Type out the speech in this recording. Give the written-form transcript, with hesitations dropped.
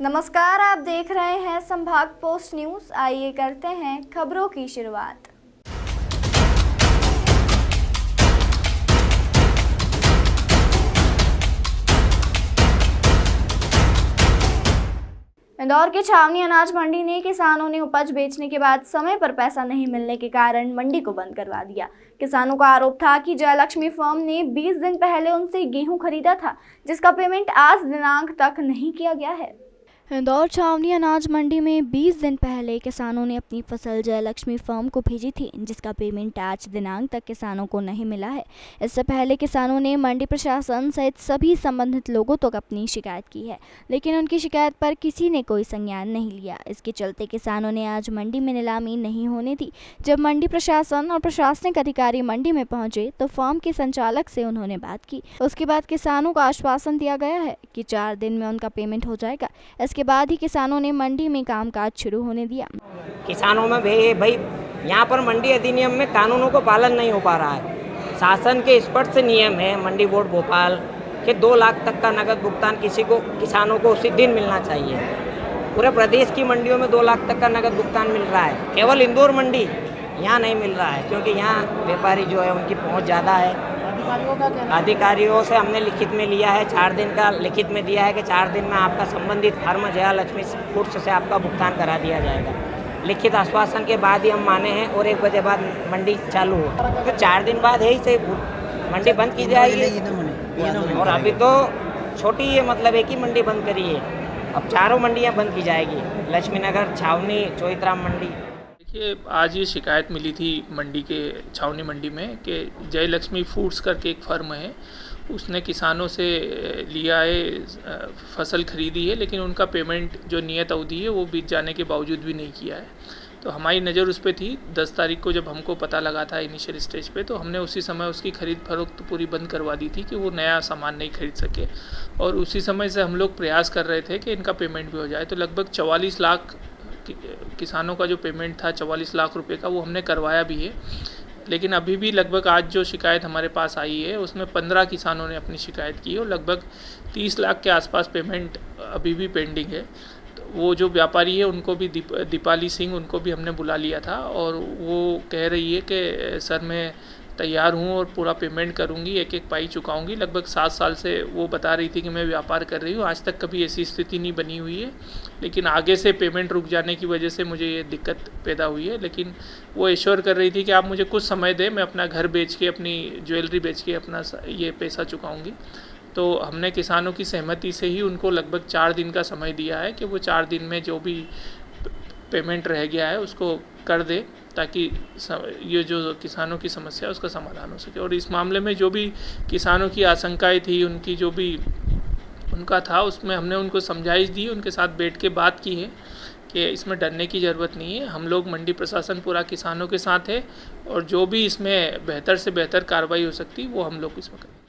नमस्कार, आप देख रहे हैं संभाग पोस्ट न्यूज। आइए करते हैं खबरों की शुरुआत। इंदौर के छावनी अनाज मंडी ने किसानों ने उपज बेचने के बाद समय पर पैसा नहीं मिलने के कारण मंडी को बंद करवा दिया। किसानों का आरोप था कि जयलक्ष्मी फर्म ने 20 दिन पहले उनसे गेहूं खरीदा था, जिसका पेमेंट आज दिनांक तक नहीं किया गया है। इंदौर छावनी अनाज मंडी में 20 दिन पहले किसानों ने अपनी फसल जयलक्ष्मी फर्म को भेजी थी, जिसका पेमेंट आज दिनांक तक किसानों को नहीं मिला है। इससे पहले किसानों ने मंडी प्रशासन सहित सभी संबंधित लोगों तक अपनी शिकायत की है, लेकिन उनकी शिकायत पर किसी ने कोई संज्ञान नहीं लिया। इसके चलते किसानों ने आज मंडी में नीलामी नहीं होने दी। जब मंडी प्रशासन और प्रशासनिक अधिकारी मंडी में पहुंचे तो फर्म के संचालक से उन्होंने बात की। उसके बाद किसानों को आश्वासन दिया गया है कि 4 दिन में उनका पेमेंट हो जाएगा। इसके बाद ही किसानों ने मंडी में कामकाज शुरू होने दिया। किसानों में भाई यहाँ पर मंडी अधिनियम में कानूनों को पालन नहीं हो पा रहा है। शासन के स्पष्ट नियम है मंडी बोर्ड भोपाल के 2 लाख तक का नगद भुगतान किसानों को उसी दिन मिलना चाहिए। पूरे प्रदेश की मंडियों में 2 लाख तक का नगद भुगतान मिल रहा है, केवल इंदौर मंडी यहाँ नहीं मिल रहा है, क्योंकि यहाँ व्यापारी जो है उनकी पहुँच ज़्यादा है। अधिकारियों से हमने लिखित में लिया है, 4 दिन का लिखित में दिया है कि 4 दिन में आपका संबंधित फर्म जयलक्ष्मी फूड्स से आपका भुगतान करा दिया जाएगा। लिखित आश्वासन के बाद ही हम माने हैं और 1 बजे बाद मंडी चालू हो, तो 4 दिन बाद यही से मंडी बंद की जाएगी। और अभी तो छोटी ये मतलब एक ही मंडी बंद करी है, अब 4 मंडियाँ बंद की जाएगी, लक्ष्मीनगर, छावनी, चोइथराम मंडी। देखिए, आज ये शिकायत मिली थी मंडी के छावनी मंडी में कि जयलक्ष्मी फूड्स करके एक फर्म है, उसने किसानों से लिया है, फसल खरीदी है, लेकिन उनका पेमेंट जो नियत अवधि है वो बीत जाने के बावजूद भी नहीं किया है। तो हमारी नज़र उस पर थी। 10 तारीख को जब हमको पता लगा था इनिशियल स्टेज पे, तो हमने उसी समय उसकी खरीद फरोख्त पूरी बंद करवा दी थी कि वो नया सामान नहीं खरीद सके। और उसी समय से हम लोग प्रयास कर रहे थे कि इनका पेमेंट भी हो जाए। तो लगभग 44 लाख किसानों का जो पेमेंट था 44 लाख रुपए का, वो हमने करवाया भी है। लेकिन अभी भी लगभग आज जो शिकायत हमारे पास आई है उसमें 15 किसानों ने अपनी शिकायत की है और लगभग 30 लाख के आसपास पेमेंट अभी भी पेंडिंग है। तो वो जो व्यापारी है उनको भी दीपाली सिंह, उनको भी हमने बुला लिया था और वो कह रही है कि सर मैं तैयार हूँ और पूरा पेमेंट करूँगी, एक पाई चुकाऊँगी। लगभग 7 साल से वो बता रही थी कि मैं व्यापार कर रही हूँ, आज तक कभी ऐसी स्थिति नहीं बनी हुई है, लेकिन आगे से पेमेंट रुक जाने की वजह से मुझे ये दिक्कत पैदा हुई है। लेकिन वो एश्योर कर रही थी कि आप मुझे कुछ समय दें, मैं अपना घर बेच के, अपनी ज्वेलरी बेच के अपना ये पैसा चुकाऊँगी। तो हमने किसानों की सहमति से ही उनको लगभग 4 दिन का समय दिया है कि वो 4 दिन में जो भी पेमेंट रह गया है उसको कर दे, ताकि ये जो किसानों की समस्या है उसका समाधान हो सके। और इस मामले में जो भी किसानों की आशंकाएं थी, उनकी जो भी उनका था, उसमें हमने उनको समझाइश दी, उनके साथ बैठ के बात की है कि इसमें डरने की ज़रूरत नहीं है। हम लोग मंडी प्रशासन पूरा किसानों के साथ है और जो भी इसमें बेहतर से बेहतर कार्रवाई हो सकती है वो हम लोग इसमें करेंगे।